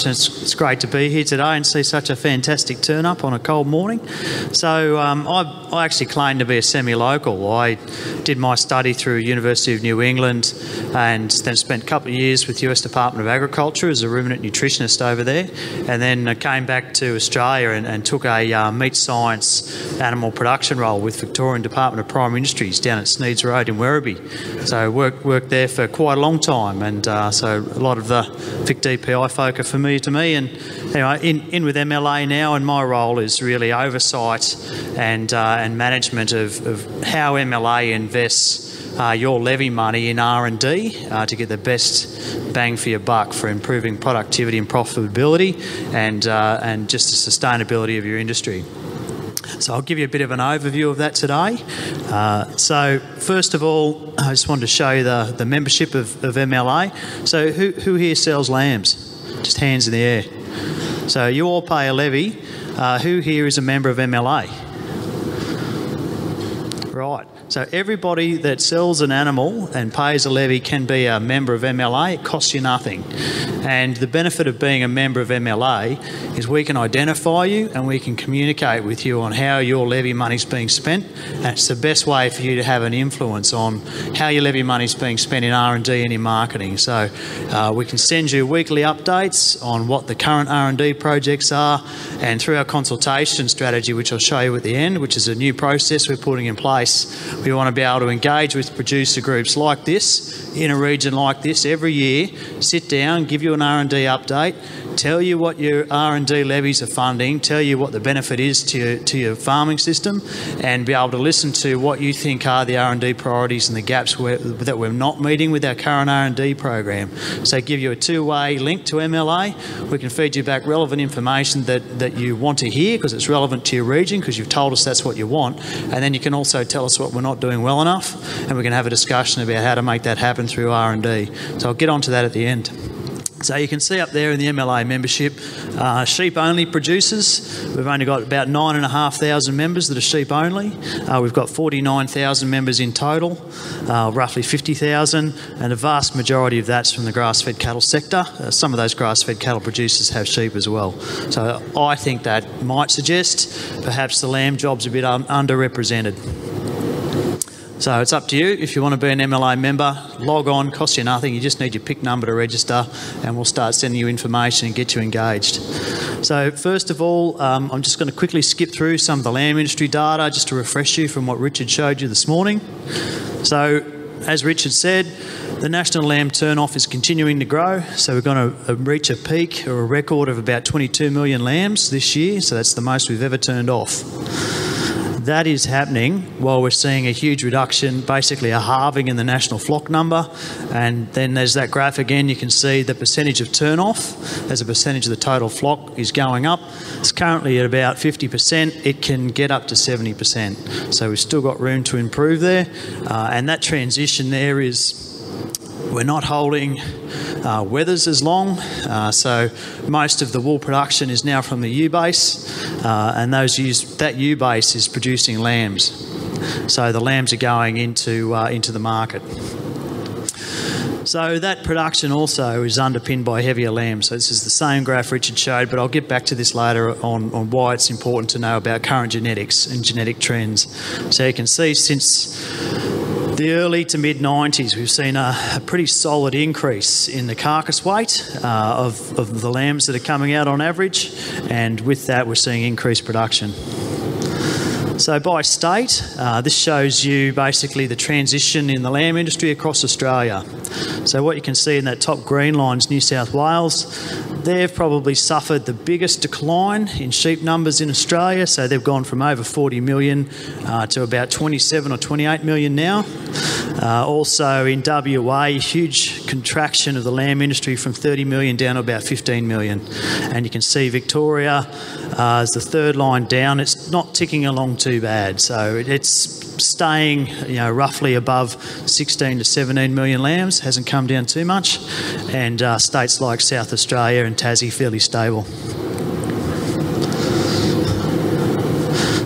It's great to be here today and see such a fantastic turn up on a cold morning. So I actually claim to be a semi-local. I did my study through University of New England and then spent a couple of years with US Department of Agriculture as a ruminant nutritionist over there, and then I came back to Australia and took a meat science animal production role with Victorian Department of Primary Industries down at Sneeds Road in Werribee. So worked there for quite a long time, and so a lot of the Vic DPI folk are familiar to me. And anyway, in with MLA now, and my role is really oversight and management of how MLA invests your levy money in R&D to get the best bang for your buck for improving productivity and profitability and just the sustainability of your industry. So I'll give you a bit of an overview of that today. So first of all, I just wanted to show you the membership of MLA. So who here sells lambs? Just hands in the air. So you all pay a levy. Who here is a member of MLA? Right. So everybody that sells an animal and pays a levy can be a member of MLA. It costs you nothing. And the benefit of being a member of MLA is we can identify you and we can communicate with you on how your levy money's being spent. And it's the best way for you to have an influence on how your levy money's being spent in R&D and in marketing. So we can send you weekly updates on what the current R&D projects are, and through our consultation strategy, which I'll show you at the end, which is a new process we're putting in place, we want to be able to engage with producer groups like this, in a region like this, every year, sit down, give you an R&D update, tell you what your R&D levies are funding, tell you what the benefit is to your farming system, and be able to listen to what you think are the R&D priorities and the gaps that we're not meeting with our current R&D program. So give you a two-way link to MLA. We can feed you back relevant information that you want to hear because it's relevant to your region, because you've told us that's what you want, and then you can also tell us what we're not doing well enough, and we can have a discussion about how to make that happen through R&D. So I'll get onto that at the end. So you can see up there in the MLA membership, sheep-only producers. We've only got about 9,500 members that are sheep-only. We've got 49,000 members in total, roughly 50,000, and a vast majority of that's from the grass-fed cattle sector. Some of those grass-fed cattle producers have sheep as well. So I think that might suggest perhaps the lamb job's a bit underrepresented. So it's up to you. If you want to be an MLA member, log on, costs you nothing. You just need your PIC number to register, and we'll start sending you information and get you engaged. So first of all, I'm just going to quickly skip through some of the lamb industry data just to refresh you from what Richard showed you this morning. So as Richard said, the national lamb turn-off is continuing to grow. So we're going to reach a peak or a record of about 22 million lambs this year. So that's the most we've ever turned off. That is happening while we're seeing a huge reduction, basically a halving in the national flock number. And then there's that graph again. You can see the percentage of turn-off as a percentage of the total flock is going up. It's currently at about 50%. It can get up to 70%. So we've still got room to improve there. And that transition there is, we're not holding wethers as long, so most of the wool production is now from the ewe-base, and that ewe-base is producing lambs. So the lambs are going into the market. So that production also is underpinned by heavier lambs. So this is the same graph Richard showed, but I'll get back to this later on why it's important to know about current genetics and genetic trends. So you can see since the early to mid-90s, we've seen a pretty solid increase in the carcass weight of the lambs that are coming out on average, and with that we're seeing increased production. So by state, this shows you basically the transition in the lamb industry across Australia. So what you can see in that top green line is New South Wales. They've probably suffered the biggest decline in sheep numbers in Australia. So they've gone from over 40 million to about 27 or 28 million now. Also in WA, huge contraction of the lamb industry from 30 million down to about 15 million. And you can see Victoria is the third line down. It's not ticking along too bad. So it's staying, roughly above 16 to 17 million lambs. Hasn't come down too much. And states like South Australia and Tassie fairly stable.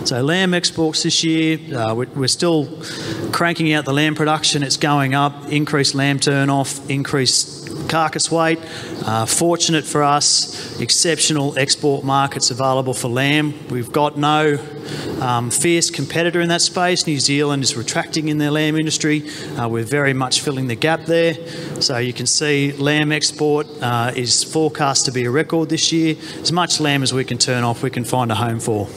So lamb exports this year, we're still cranking out the lamb production. It's going up, increased lamb turn-off, increased carcass weight. Fortunate for us, exceptional export markets available for lamb. We've got no fierce competitor in that space. New Zealand is retracting in their lamb industry. We're very much filling the gap there. So you can see lamb export is forecast to be a record this year. As much lamb as we can turn off, we can find a home for.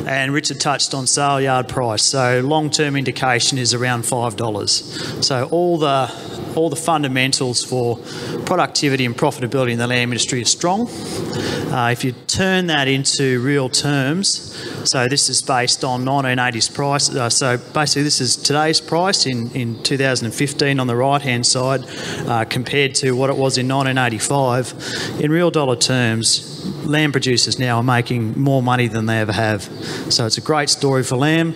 And Richard touched on sale yard price. So long-term indication is around $5. So all the fundamentals for productivity and profitability in the lamb industry are strong. If you turn that into real terms, so this is based on 1980s price. So basically this is today's price in 2015 on the right-hand side compared to what it was in 1985. In real dollar terms, lamb producers now are making more money than they ever have. So it's a great story for lamb.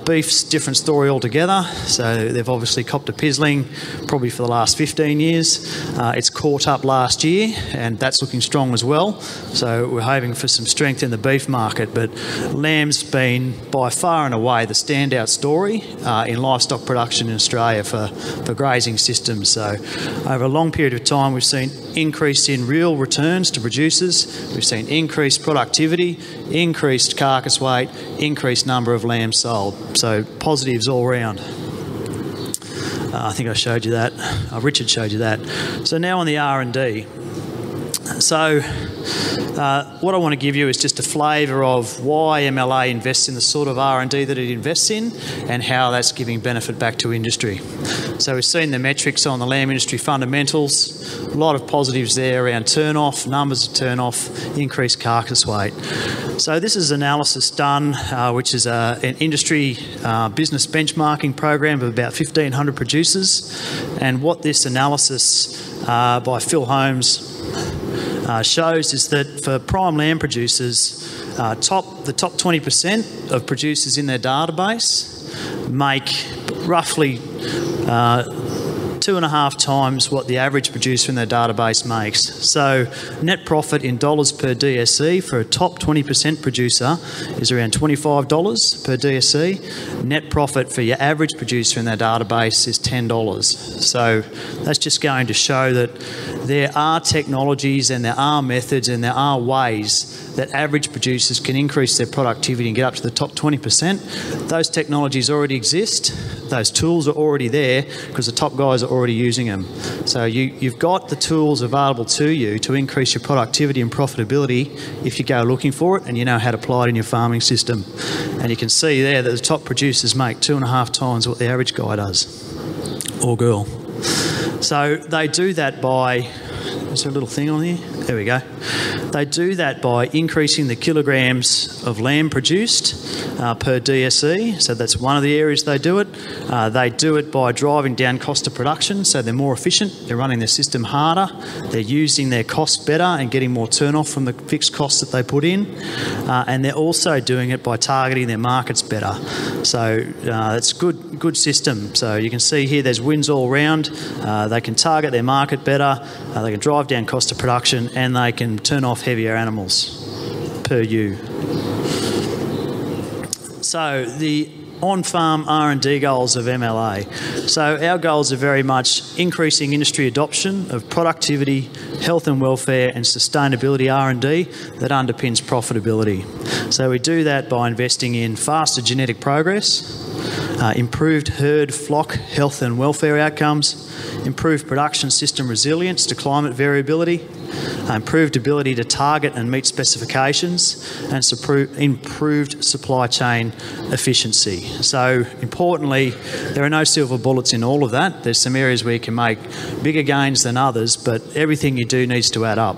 Beef's different story altogether. So they've obviously copped a pizzling probably for the last 15 years. It's caught up last year and that's looking strong as well. So we're hoping for some strength in the beef market, but lamb's been by far and away the standout story in livestock production in Australia for grazing systems. So over a long period of time we've seen increase in real returns to producers. We've seen increased productivity, increased carcass weight, increased number of lambs sold. So positives all round. I think I showed you that. Richard showed you that. So now on the R&D. So what I want to give you is just a flavour of why MLA invests in the sort of R&D that it invests in and how that's giving benefit back to industry. So we've seen the metrics on the lamb industry fundamentals, a lot of positives there around turn-off, numbers of turn-off, increased carcass weight. So this is analysis done, which is an industry business benchmarking program of about 1,500 producers. And what this analysis by Phil Holmes shows is that for prime lamb producers, the top 20% of producers in their database make roughly 2.5 times what the average producer in their database makes. So net profit in dollars per DSC for a top 20% producer is around $25 per DSC. Net profit for your average producer in their database is $10. So that's just going to show that there are technologies and there are methods and there are ways that average producers can increase their productivity and get up to the top 20%. Those technologies already exist. Those tools are already there because the top guys are already using them. So you've got the tools available to you to increase your productivity and profitability if you go looking for it and you know how to apply it in your farming system. And you can see there that the top producers make 2.5 times what the average guy does, or girl. So they do that by, is there a little thing on here? There we go. They do that by increasing the kilograms of lamb produced per DSE. So that's one of the areas they do it. They do it by driving down cost of production, so they're more efficient. They're running their system harder. They're using their costs better and getting more turn-off from the fixed costs that they put in. And they're also doing it by targeting their markets better. So it's a good system. So you can see here there's wins all round. They can target their market better. They can drive down cost of production and they can turn off heavier animals per ewe. So the on-farm R&D goals of MLA. So our goals are very much increasing industry adoption of productivity, health and welfare and sustainability R&D that underpins profitability. So we do that by investing in faster genetic progress, improved herd flock health and welfare outcomes, improved production system resilience to climate variability, improved ability to target and meet specifications, and improved supply chain efficiency. So importantly, there are no silver bullets in all of that. There's some areas where you can make bigger gains than others, but everything you do needs to add up.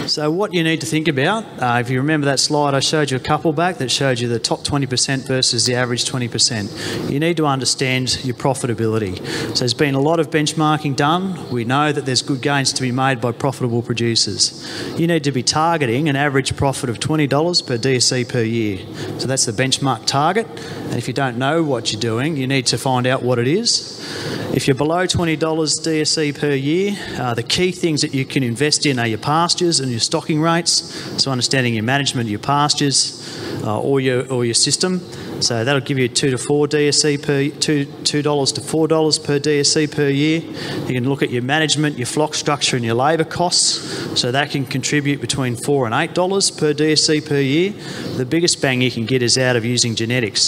So what you need to think about, if you remember that slide I showed you a couple back that showed you the top 20% versus the average 20%, you need to understand your profitability. So there's been a lot of benchmarking done. We know that there's good gains to be made by profitable producers. You need to be targeting an average profit of $20 per DSC per year. So that's the benchmark target. And if you don't know what you're doing, you need to find out what it is. If you're below $20 DSC per year, the key things that you can invest in are your pastures and your stocking rates, so understanding your management of your pastures or your system. So that'll give you $2 to $4 per DSC per year. You can look at your management, your flock structure and your labour costs. So that can contribute between $4 and $8 per DSC per year. The biggest bang you can get is out of using genetics.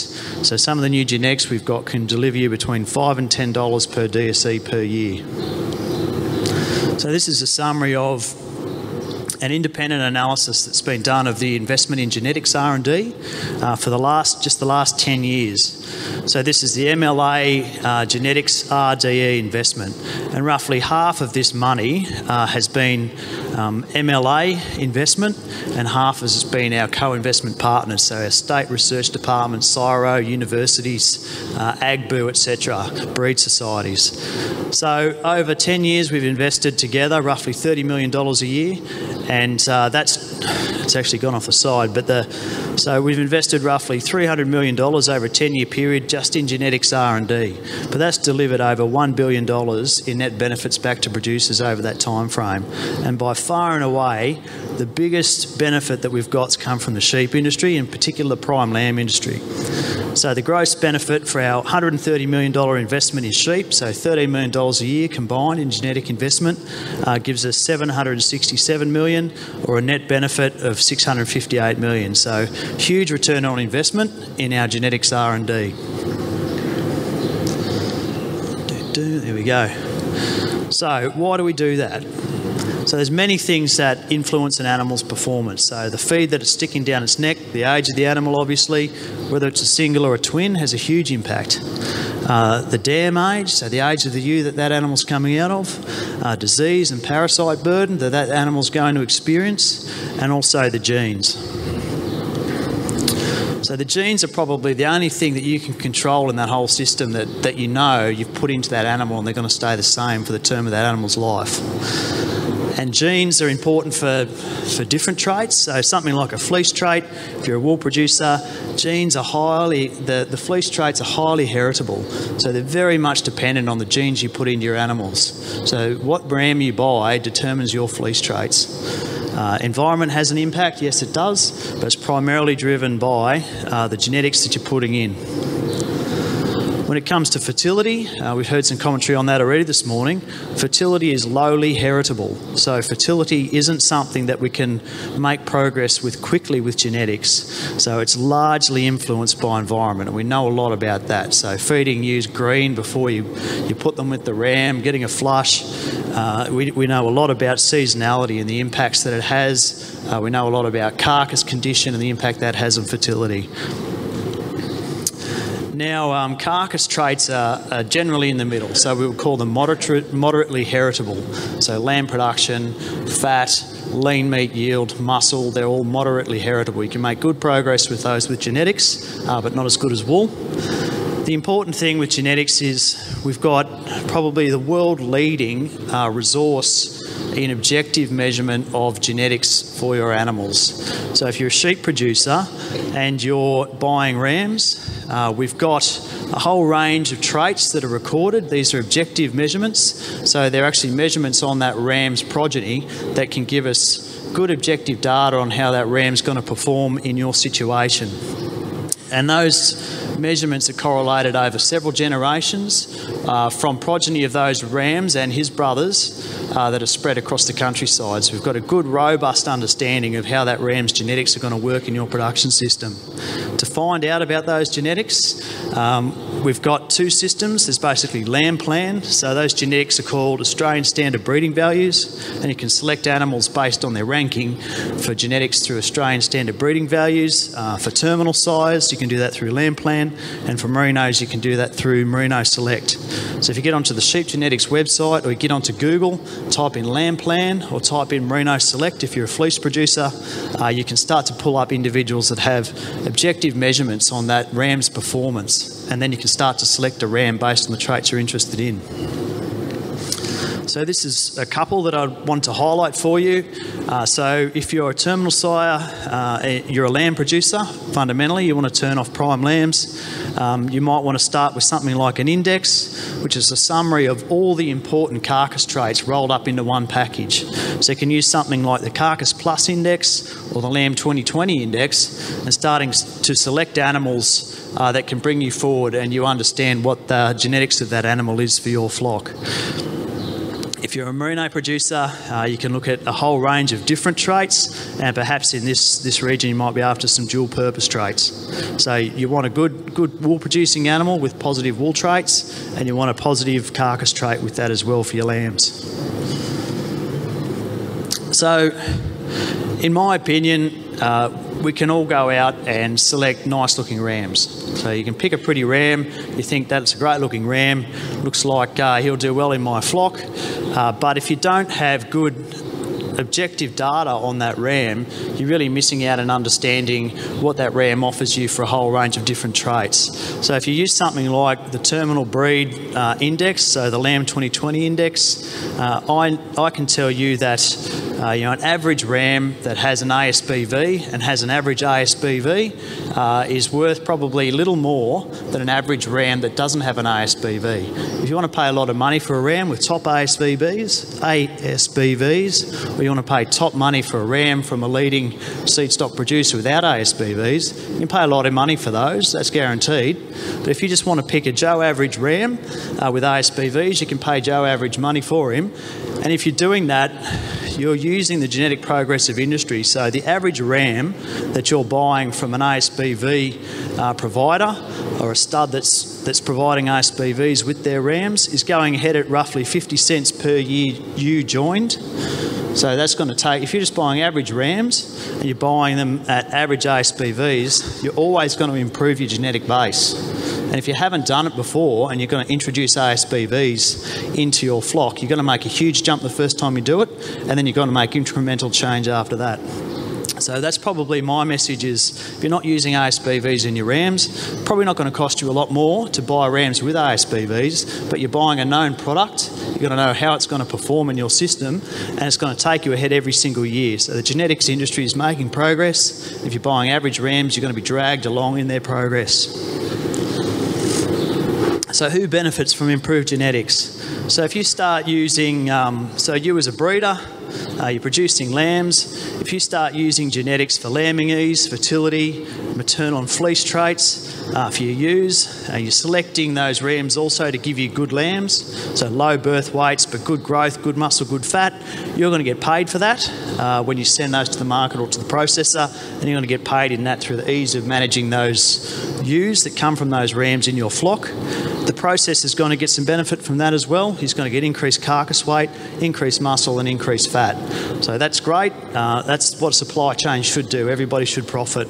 So some of the new genetics we've got can deliver you between $5 and $10 per DSC per year. So this is a summary of an independent analysis that's been done of the investment in genetics R&D for the last 10 years. So this is the MLA Genetics RDE investment, and roughly half of this money has been MLA investment, and half has been our co-investment partners, so our state research departments, CSIRO, universities, AGBU, etc., breed societies. So over 10 years we've invested together roughly $30 million a year, and it's actually gone off the side, but so we've invested roughly $300 million over a 10-year period just in genetics R&D, but that's delivered over $1 billion in net benefits back to producers over that time frame. And by far and away, the biggest benefit that we've got has come from the sheep industry, in particular the prime lamb industry. So the gross benefit for our $130 million investment in sheep, so $13 million a year combined in genetic investment, gives us $767 million, or a net benefit of $658 million. So huge return on investment in our genetics R&D. There we go. So why do we do that? So there's many things that influence an animal's performance. So the feed that it's sticking down its neck, the age of the animal obviously, whether it's a single or a twin, has a huge impact. The dam age, so the age of the ewe that animal's coming out of, disease and parasite burden that animal's going to experience, and also the genes. So the genes are probably the only thing that you can control in that whole system that you know you've put into that animal, and they're going to stay the same for the term of that animal's life. And genes are important for different traits. So something like a fleece trait, if you're a wool producer, genes are the fleece traits are highly heritable. So they're very much dependent on the genes you put into your animals. So what ram you buy determines your fleece traits. Environment has an impact, yes it does, but it's primarily driven by the genetics that you're putting in. When it comes to fertility, we've heard some commentary on that already this morning. Fertility is lowly heritable. So fertility isn't something that we can make progress with quickly with genetics. So it's largely influenced by environment, and we know a lot about that. So feeding ewes green before you put them with the ram, getting a flush. We know a lot about seasonality and the impacts that it has. We know a lot about carcass condition and the impact that has on fertility. Now, carcass traits are generally in the middle, so we would call them moderately heritable. So lamb production, fat, lean meat yield, muscle, they're all moderately heritable. You can make good progress with those with genetics, but not as good as wool. The important thing with genetics is we've got probably the world-leading resource in objective measurement of genetics for your animals. So if you're a sheep producer and you're buying rams, we've got a whole range of traits that are recorded. These are objective measurements, so they're actually measurements on that ram's progeny that can give us good objective data on how that ram's going to perform in your situation. And those measurements are correlated over several generations from progeny of those rams and his brothers that are spread across the countryside. So we've got a good, robust understanding of how that ram's genetics are going to work in your production system. To find out about those genetics, we've got two systems. There's basically lamb plan. So those genetics are called Australian Standard Breeding Values, and you can select animals based on their ranking for genetics through Australian Standard Breeding Values. For terminal size, you can do that through lamb plan, and for merinos, you can do that through Merino Select. So if you get onto the Sheep Genetics website, or you get onto Google, type in lamb plan or type in Merino Select if you're a fleece producer, you can start to pull up individuals that have objective measurements on that ram's performance, and then you can start to select a ram based on the traits you're interested in. So this is a couple that I want to highlight for you. So if you're a terminal sire, you're a lamb producer, fundamentally, you want to turn off prime lambs. You might want to start with something like an index, which is a summary of all the important carcass traits rolled up into one package. So you can use something like the Carcass Plus Index or the Lamb 2020 Index, and starting to select animals that can bring you forward and you understand what the genetics of that animal is for your flock. If you're a merino producer, you can look at a whole range of different traits, and perhaps in this region you might be after some dual purpose traits. So you want a good wool producing animal with positive wool traits, and you want a positive carcass trait with that as well for your lambs. So in my opinion, we can all go out and select nice looking rams. So you can pick a pretty ram, you think that's a great looking ram, looks like he'll do well in my flock, but if you don't have good objective data on that ram, you're really missing out on understanding what that ram offers you for a whole range of different traits. So if you use something like the Terminal Breed Index, so the Lamb 2020 Index, I can tell you that an average ram that has an ASBV and has an average ASBV is worth probably a little more than an average ram that doesn't have an ASBV. If you want to pay a lot of money for a ram with top ASBVs, or you want to pay top money for a ram from a leading seed stock producer without ASBVs, you can pay a lot of money for those, that's guaranteed. But if you just want to pick a Joe average ram with ASBVs, you can pay Joe average money for him. And if you're doing that, you're using the genetic progress of industry. So the average ram that you're buying from an ASBV provider, or a stud that's providing ASBVs with their rams, is going ahead at roughly 50 cents per year you joined. So that's going to take, if you're just buying average rams and you're buying them at average ASBVs, you're always going to improve your genetic base. And if you haven't done it before and you're going to introduce ASBVs into your flock, you're going to make a huge jump the first time you do it, and then you're going to make incremental change after that. So that's probably my message is, if you're not using ASBVs in your rams, probably not going to cost you a lot more to buy rams with ASBVs, but you're buying a known product, you're going to know how it's going to perform in your system, and it's going to take you ahead every single year. So the genetics industry is making progress. If you're buying average rams, you're going to be dragged along in their progress. So who benefits from improved genetics? So if you start using, so you as a breeder, you're producing lambs. If you start using genetics for lambing ease, fertility, maternal and fleece traits for your ewes, you're selecting those rams also to give you good lambs, so low birth weights but good growth, good muscle, good fat. You're going to get paid for that when you send those to the market or to the processor, and you're going to get paid in that through the ease of managing those ewes that come from those rams in your flock. The processor is going to get some benefit from that as well. He's going to get increased carcass weight, increased muscle and increased fat. So that's great. That's what a supply chain should do. Everybody should profit.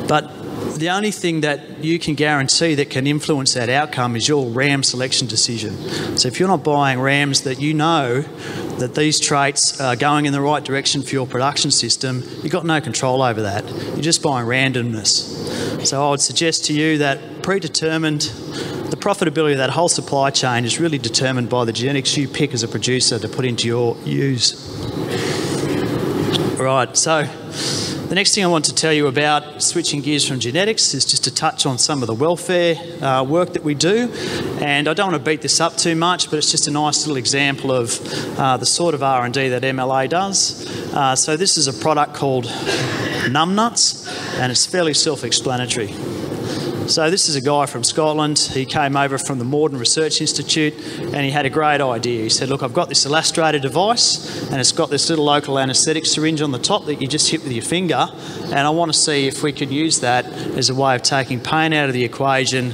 But the only thing that you can guarantee that can influence that outcome is your ram selection decision. So if you're not buying rams that you know that these traits are going in the right direction for your production system, you've got no control over that. You're just buying randomness. So I would suggest to you that the profitability of that whole supply chain is really determined by the genetics you pick as a producer to put into your ewes. Right, so the next thing I want to tell you about switching gears from genetics is just to touch on some of the welfare work that we do. And I don't want to beat this up too much, but it's just a nice little example of the sort of R&D that MLA does. So this is a product called Numbnuts, and it's fairly self-explanatory. So this is a guy from Scotland. He came over from the Morden Research Institute, and he had a great idea. He said, look, I've got this elastrator device, and it's got this little local anaesthetic syringe on the top that you just hit with your finger, and I want to see if we can use that as a way of taking pain out of the equation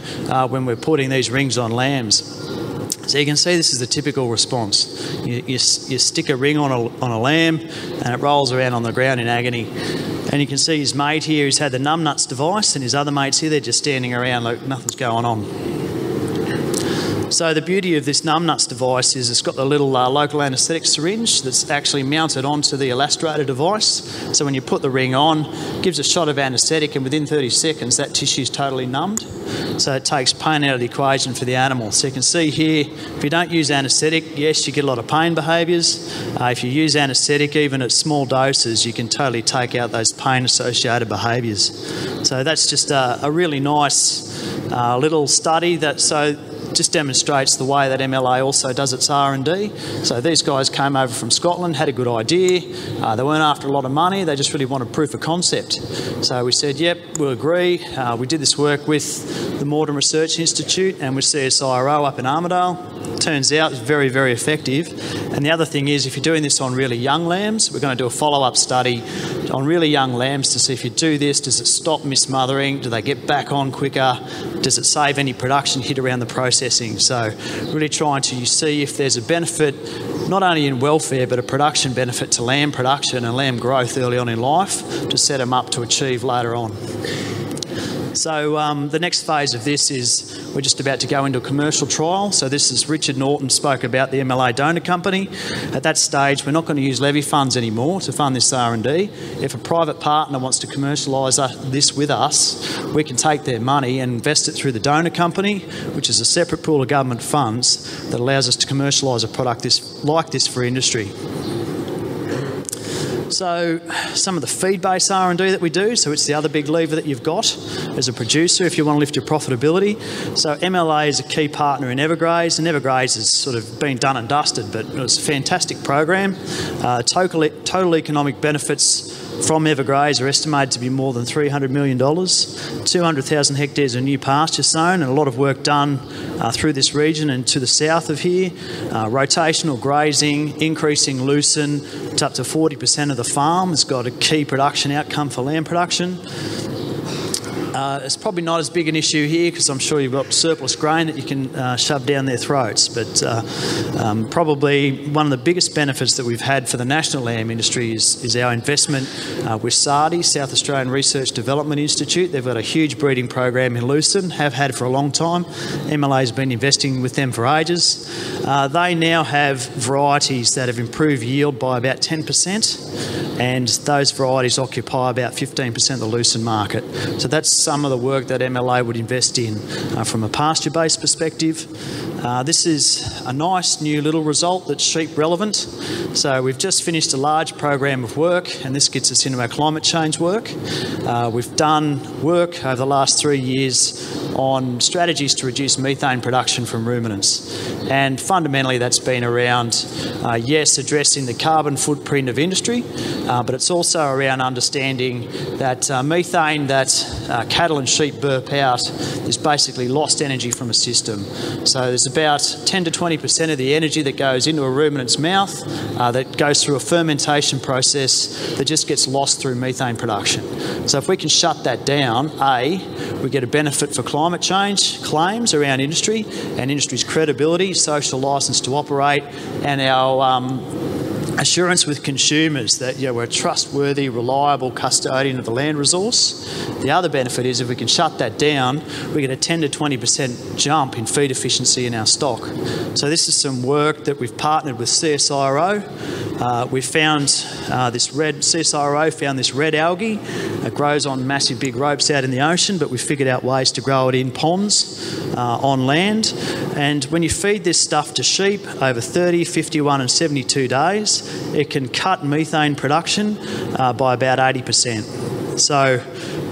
when we're putting these rings on lambs. So you can see this is the typical response. You stick a ring on a lamb, and it rolls around on the ground in agony. And you can see his mate here who's had the Numbnuts device, and his other mates here, they're just standing around like nothing's going on. So the beauty of this numbnuts device is it's got the little local anaesthetic syringe that's actually mounted onto the elastrator device. So when you put the ring on, it gives a shot of anaesthetic, and within 30 seconds that tissue is totally numbed. So it takes pain out of the equation for the animal. So you can see here, if you don't use anaesthetic, yes, you get a lot of pain behaviours. If you use anaesthetic, even at small doses, you can totally take out those pain-associated behaviours. So that's just a really nice little study that just demonstrates the way that MLA also does its R&D. So these guys came over from Scotland, had a good idea. They weren't after a lot of money, they just really wanted proof of concept. So we said, yep, we'll agree. We did this work with the Morden Research Institute and with CSIRO up in Armidale. Turns out it's very, very effective. And the other thing is, if you're doing this on really young lambs, we're going to do a follow-up study on really young lambs to see if you do this, does it stop mismothering? Do they get back on quicker? Does it save any production hit around the processing? So really trying to see if there's a benefit, not only in welfare, but a production benefit to lamb production and lamb growth early on in life to set them up to achieve later on. So the next phase of this is we're just about to go into a commercial trial. So this is Richard Norton spoke about the MLA donor company. At that stage, we're not going to use levy funds anymore to fund this R&D. If a private partner wants to commercialise this with us, we can take their money and invest it through the donor company, which is a separate pool of government funds that allows us to commercialise a product like this for industry. So some of the feed-based R&D that we do, so it's the other big lever that you've got as a producer if you want to lift your profitability. So MLA is a key partner in Evergraze, and Evergraze has sort of been done and dusted, but it was a fantastic program. Total economic benefits from Evergraze are estimated to be more than $300 million, 200,000 hectares of new pasture sown, and a lot of work done through this region and to the south of here. Rotational grazing, increasing lucerne to up to 40% of the farm has got a key production outcome for lamb production. It's probably not as big an issue here because I'm sure you've got surplus grain that you can shove down their throats, but probably one of the biggest benefits that we've had for the national lamb industry is our investment with SARDI, South Australian Research Development Institute. They've got a huge breeding program in lucerne, have had for a long time. MLA has been investing with them for ages. They now have varieties that have improved yield by about 10%, and those varieties occupy about 15% of the lucerne market. So that's some of the work that MLA would invest in from a pasture-based perspective. This is a nice new little result that's sheep relevant. So we've just finished a large program of work, and this gets us into our climate change work. We've done work over the last 3 years on strategies to reduce methane production from ruminants. And fundamentally that's been around, yes, addressing the carbon footprint of industry, but it's also around understanding that methane that cattle and sheep burp out is basically lost energy from a system. So there's about 10 to 20% of the energy that goes into a ruminant's mouth that goes through a fermentation process that just gets lost through methane production. So if we can shut that down, we get a benefit for climate change claims around industry and industry's credibility, social licence to operate, and our assurance with consumers that we're a trustworthy, reliable custodian of the land resource. The other benefit is if we can shut that down, we get a 10 to 20% jump in feed efficiency in our stock. So this is some work that we've partnered with CSIRO. We found CSIRO found this red algae. It grows on massive big ropes out in the ocean, but we figured out ways to grow it in ponds on land. And when you feed this stuff to sheep over 30, 51 and 72 days, it can cut methane production by about 80%. So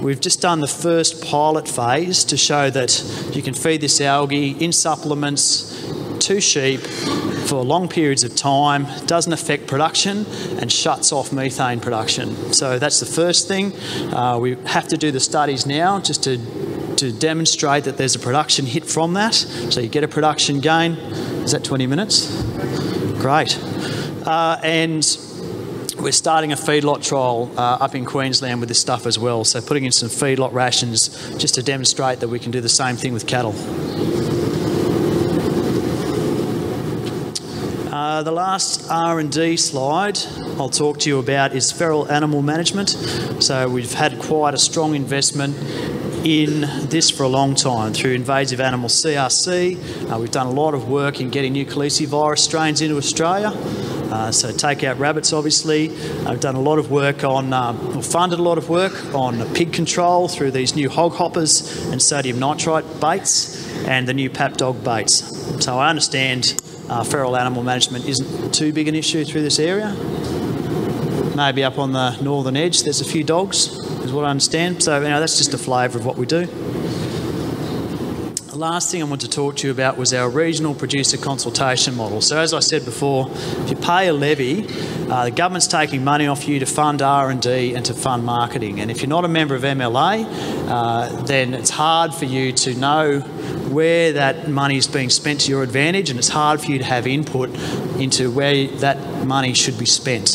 we've just done the first pilot phase to show that you can feed this algae in supplements to sheep for long periods of time, doesn't affect production and shuts off methane production. So that's the first thing. We have to do the studies now just to demonstrate that there's a production hit from that. So you get a production gain. Is that 20 minutes? Great. And we're starting a feedlot trial up in Queensland with this stuff as well. So putting in some feedlot rations just to demonstrate that we can do the same thing with cattle. The last R&D slide I'll talk to you about is feral animal management. So we've had quite a strong investment in this for a long time through invasive animal CRC. We've done a lot of work in getting new calicivirus strains into Australia. So take out rabbits, obviously. I've done a lot of work on, or funded a lot of work on pig control through these new hog hoppers and sodium nitrite baits and the new pap dog baits. So I understand feral animal management isn't too big an issue through this area. Maybe up on the northern edge there's a few dogs, is what I understand. So that's just a flavour of what we do. The last thing I want to talk to you about was our regional producer consultation model. So as I said before, if you pay a levy, the government's taking money off you to fund R&D and to fund marketing. And if you're not a member of MLA, then it's hard for you to know where that money is being spent to your advantage, and it's hard for you to have input into where that money should be spent.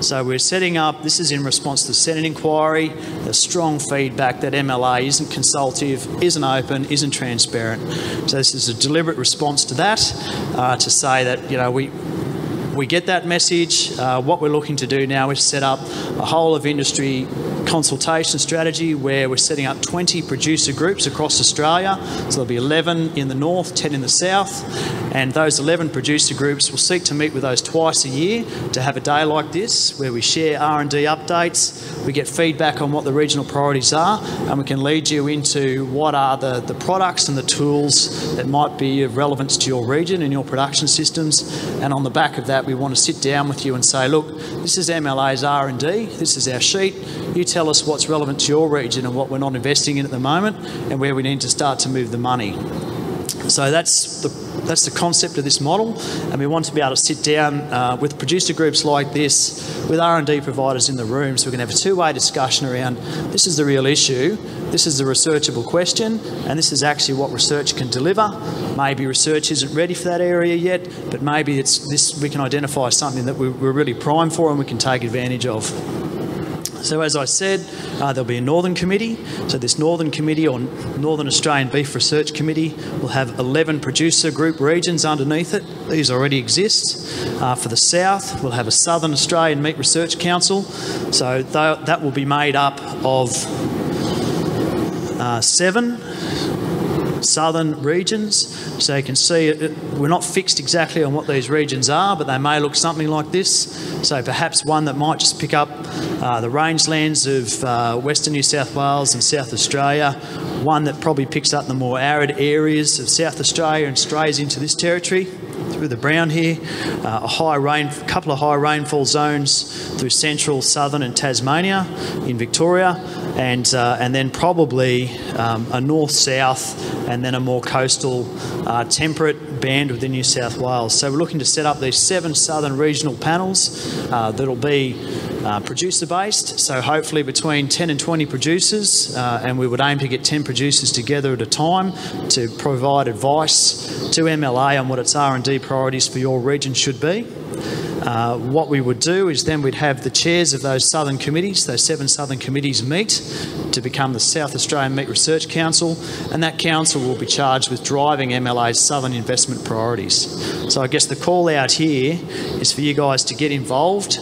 So we're setting up, this is in response to the Senate inquiry, the strong feedback that MLA isn't consultative, isn't open, isn't transparent. So this is a deliberate response to that, to say that, we get that message. What we're looking to do now is set up a whole of industry consultation strategy where we're setting up 20 producer groups across Australia. So there'll be 11 in the north, 10 in the south, and those 11 producer groups will seek to meet with those twice a year to have a day like this where we share R&D updates, we get feedback on what the regional priorities are, and we can lead you into what are the products and the tools that might be of relevance to your region and your production systems. And on the back of that, we want to sit down with you and say, look, this is MLA's R&D, this is our sheet, you tell us what's relevant to your region and what we're not investing in at the moment and where we need to start to move the money. So that's the concept of this model, and we want to be able to sit down with producer groups like this, with R&D providers in the room, so we can have a two-way discussion around this is the real issue, this is the researchable question, and this is actually what research can deliver. Maybe research isn't ready for that area yet, but maybe we can identify something that we're really primed for and we can take advantage of. So as I said, there'll be a Northern Committee. So this Northern Committee, or Northern Australian Beef Research Committee, will have 11 producer group regions underneath it. These already exist. For the South, we'll have a Southern Australian Meat Research Council. So that will be made up of 7 southern regions. So you can see we're not fixed exactly on what these regions are, but they may look something like this. So perhaps one that might just pick up the rangelands of Western New South Wales and South Australia, one that probably picks up the more arid areas of South Australia and strays into this territory through the brown here, a couple of high rainfall zones through central, southern and Tasmania in Victoria, and then probably a north-south and then a more coastal temperate band within New South Wales. So we're looking to set up these 7 southern regional panels that'll be producer-based, so hopefully between 10 and 20 producers, and we would aim to get 10 producers together at a time to provide advice to MLA on what its R&D priorities for your region should be. What we would do is then we'd have the chairs of those southern committees, those 7 southern committees meet to become the South Australian Meat Research Council, and that council will be charged with driving MLA's southern investment priorities. So I guess the call out here is for you guys to get involved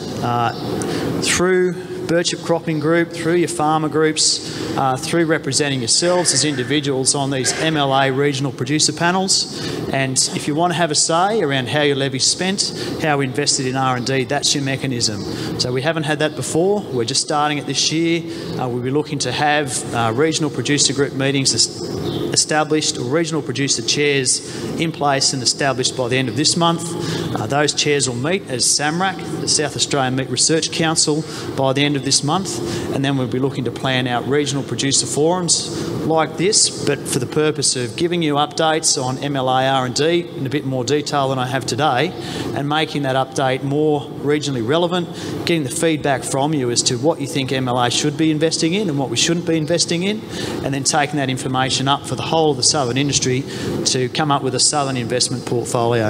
through Birchip Cropping Group, through your farmer groups, through representing yourselves as individuals on these MLA regional producer panels. And if you want to have a say around how your levy's spent, how we invested in R&D, that's your mechanism. So we haven't had that before. We're just starting it this year. We'll be looking to have regional producer group meetings established, or regional producer chairs in place and established by the end of this month. Those chairs will meet as SAMRAC, the South Australian Meat Research Council, by the end of this month, and then we'll be looking to plan out regional producer forums like this, but for the purpose of giving you updates on MLA R&D in a bit more detail than I have today, and making that update more regionally relevant, getting the feedback from you as to what you think MLA should be investing in and what we shouldn't be investing in, and then taking that information up for the whole of the southern industry to come up with a southern investment portfolio.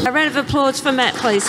A round of applause for Matt, please.